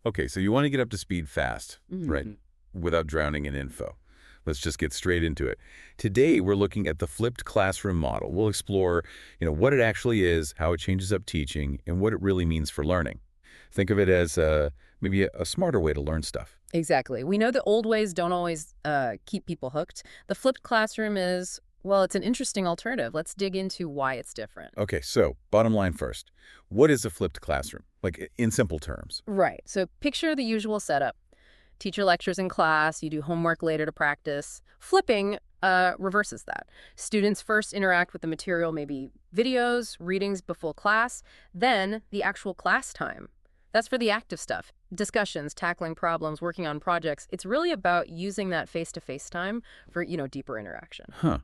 Okay, so you want to get up to speed fast, right? Mhm. Without drowning in info. Let's just get straight into it. Today, we're looking at the flipped classroom model. We'll explore, what it actually is, how it changes up teaching, and what it really means for learning. Think of it as maybe a smarter way to learn stuff. Exactly. We know the old ways don't always keep people hooked. The flipped classroom is, well, it's an interesting alternative. Let's dig into why it's different. Okay, so bottom line first. What is a flipped classroom? Like in simple terms. Right. So picture the usual setup. Teacher lectures in class, you do homework later to practice. Flipping reverses that. Students first interact with the material, maybe videos, readings before class, then the actual class time. That's for the active stuff. Discussions, tackling problems, working on projects. It's really about using that face-to-face time for, deeper interaction. Huh.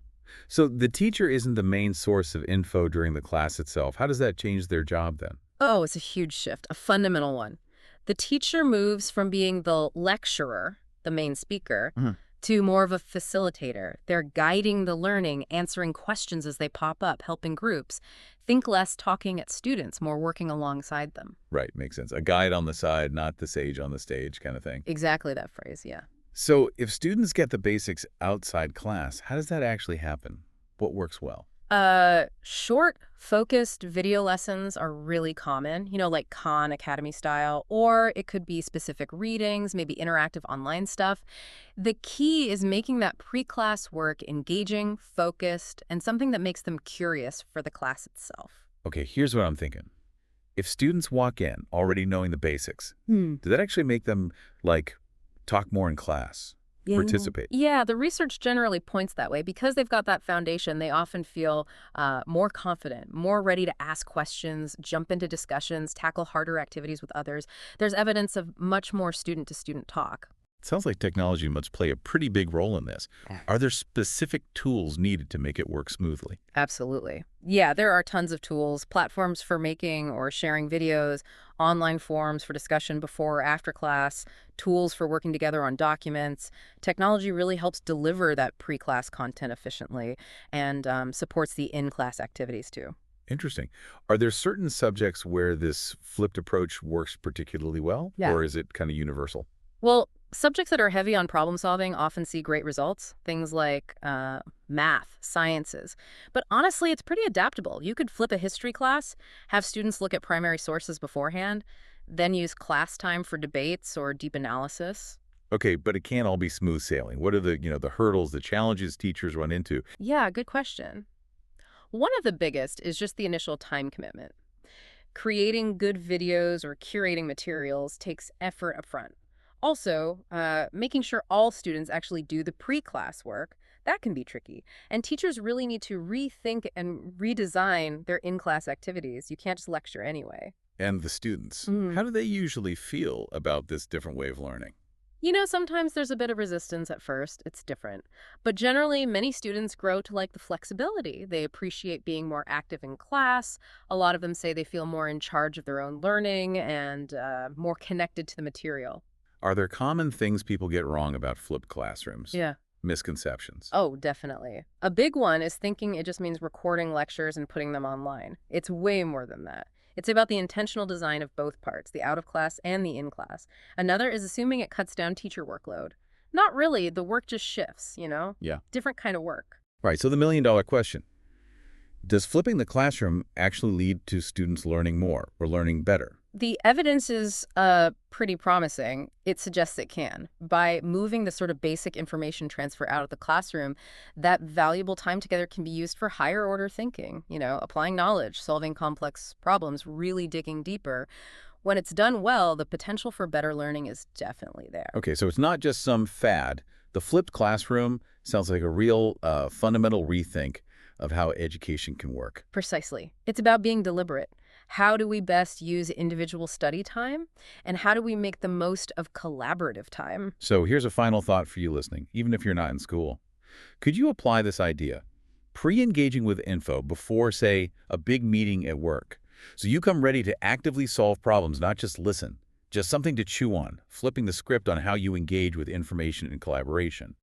So the teacher isn't the main source of info during the class itself. How does that change their job then? Oh, it's a huge shift, a fundamental one. The teacher moves from being the lecturer, the main speaker, Mhm. to more of a facilitator. They're guiding the learning, answering questions as they pop up, helping groups. Think less talking at students, more working alongside them. Right, makes sense. A guide on the side, not the sage on the stage kind of thing. Exactly that phrase, yeah. So if students get the basics outside class, how does that actually happen? What works well? Short, focused video lessons are really common, like Khan Academy style, or it could be specific readings, maybe interactive online stuff. The key is making that pre-class work engaging, focused, and something that makes them curious for the class itself. Okay, here's what I'm thinking. If students walk in already knowing the basics, Hmm. does that actually make them, like, talk more in class, Yeah. participate? Yeah, the research generally points that way. Because they've got that foundation, they often feel more confident, more ready to ask questions, jump into discussions, tackle harder activities with others. There's evidence of much more student-to-student talk. Sounds like technology must play a pretty big role in this. Yeah. Are there specific tools needed to make it work smoothly? Absolutely. Yeah, there are tons of tools, platforms for making or sharing videos, online forums for discussion before or after class, tools for working together on documents. Technology really helps deliver that pre-class content efficiently and supports the in-class activities too. Interesting. Are there certain subjects where this flipped approach works particularly well, Yeah. or is it kind of universal? Well, subjects that are heavy on problem solving often see great results, things like math, sciences. But honestly, it's pretty adaptable. You could flip a history class, have students look at primary sources beforehand, then use class time for debates or deep analysis. Okay, but it can't all be smooth sailing. What are the hurdles, the challenges teachers run into? Yeah, good question. One of the biggest is just the initial time commitment. Creating good videos or curating materials takes effort up front. Also, making sure all students actually do the pre-class work, that can be tricky. And teachers really need to rethink and redesign their in-class activities. You can't just lecture anyway. And the students, Mm. how do they usually feel about this different way of learning? Sometimes there's a bit of resistance at first. It's different. But generally, many students grow to like the flexibility. They appreciate being more active in class. A lot of them say they feel more in charge of their own learning and more connected to the material. Are there common things people get wrong about flipped classrooms? Yeah. Misconceptions. Oh, definitely. A big one is thinking it just means recording lectures and putting them online. It's way more than that. It's about the intentional design of both parts, the out-of-class and the in-class. Another is assuming it cuts down teacher workload. Not really. The work just shifts. Yeah. Different kind of work. Right, so the million-dollar question. Does flipping the classroom actually lead to students learning more or learning better? The evidence is pretty promising. It suggests it can. By moving the sort of basic information transfer out of the classroom, that valuable time together can be used for higher order thinking, applying knowledge, solving complex problems, really digging deeper. When it's done well, the potential for better learning is definitely there. Okay, so it's not just some fad. The flipped classroom sounds like a real fundamental rethink of how education can work. Precisely. It's about being deliberate. How do we best use individual study time? And how do we make the most of collaborative time? So here's a final thought for you listening, even if you're not in school. Could you apply this idea? Pre-engaging with info before, say, a big meeting at work. So you come ready to actively solve problems, not just listen. Just something to chew on, flipping the script on how you engage with information and collaboration.